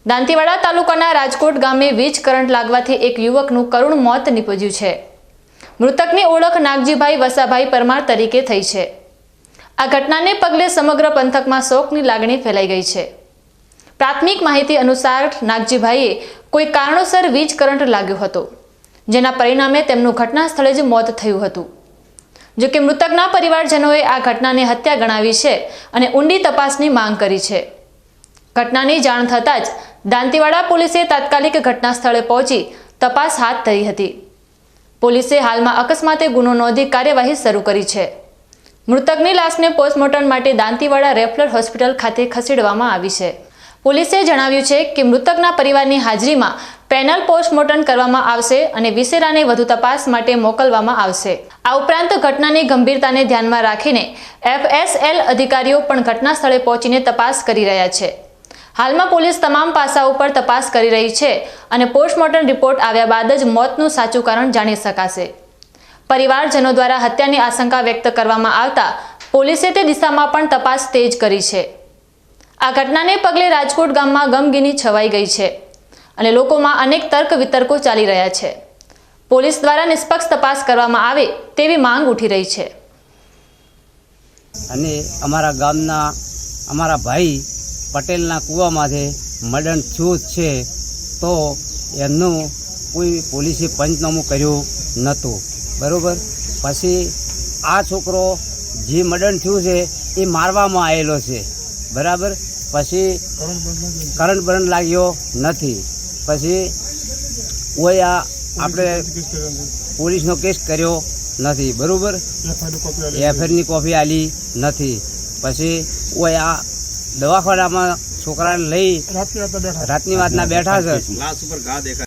દાંતીવાડા તાલુકાના રાજકોટ ગામે વીજ કરંટ લાગવાથી એક યુવકનું કરુણ મોત નીપજ્યું છે। મૃતકની ઓળખ નાગજીભાઈ વસાભાઈ પરમાર તરીકે થઈ છે। આ ઘટનાને પગલે સમગ્ર પંથકમાં શોકની લાગણી ફેલાઈ ગઈ છે। પ્રાથમિક માહિતી અનુસાર નાગજીભાઈએ કોઈ કારણોસર વીજ કરંટ લાગ્યો હતો, જેના પરિણામે તેમનું ઘટના સ્થળે જ મોત થયું હતું। જો કે મૃતકના પરિવારજનોએ આ ઘટનાને હત્યા ગણાવી છે અને ઊંડી તપાસની માંગ કરી છે। ઘટનાની જાણ થતાં જ દાંતીવાડા પોલીસે તાત્કાલિક ઘટના સ્થળે પહોંચી તપાસ હાથ ધરી હતી। પોલીસે હાલમાં અકસ્માતે ગુનો નોંધી કાર્યવાહી શરૂ કરી છે। મૃતકની લાશને પોસ્ટમોર્ટમ માટે દાંતીવાડા રેફરલ હોસ્પિટલ ખાતે ખસેડવામાં આવી છે। પોલીસે જણાવ્યું છે કે મૃતકના પરિવારની હાજરીમાં પેનલ પોસ્ટમોર્ટમ કરવામાં આવશે અને વિશેરાને વધુ તપાસ માટે મોકલવામાં આવશે। આ ઉપરાંત ઘટનાની ગંભીરતાને ધ્યાનમાં રાખીને FSL અધિકારીઓ પણ ઘટના સ્થળે પહોંચીને તપાસ કરી રહ્યા છે। હાલમાં પોલીસ તમામ પાસાઓ પર તપાસ કરી રહી છે અને પોસ્ટમોર્ટમ રિપોર્ટ આવ્યા બાદ જ મોતનું સાચું કારણ જાણી શકાશે। પરિવારજનો દ્વારા હત્યાની આશંકા વ્યક્ત કરવામાં આવતા પોલીસે તે દિશામાં પણ તપાસ તેજ કરી છે। આ ઘટનાને પગલે રાજકોટ ગામમાં ગમગીની છવાઈ ગઈ છે અને લોકોમાં અનેક તર્ક વિતર્કો ચાલી રહ્યા છે। પોલીસ દ્વારા નિષ્પક્ષ તપાસ કરવામાં આવે તેવી માંગ ઉઠી રહી છે। અને અમારા ગામના અમારા ભાઈ પટેલના કૂવામાંથી મર્ડર થયું છે, તો એમનું કોઈ પોલીસે પંચનામું કર્યું નહોતું, બરાબર। પછી આ છોકરો જે મર્ડર થયું છે એ મારવામાં આવેલો છે, બરાબર। પછી કરંટ બરંટ લાગ્યો નથી। પછી કોઈ આપણે પોલીસનો કેસ કર્યો નથી, બરાબર। એફઆઈઆરની કોપી આલી નથી। પછી કોઈ આ દવાખાનામાં છોકરાને લઈ રાતની વાતના બેઠા છે।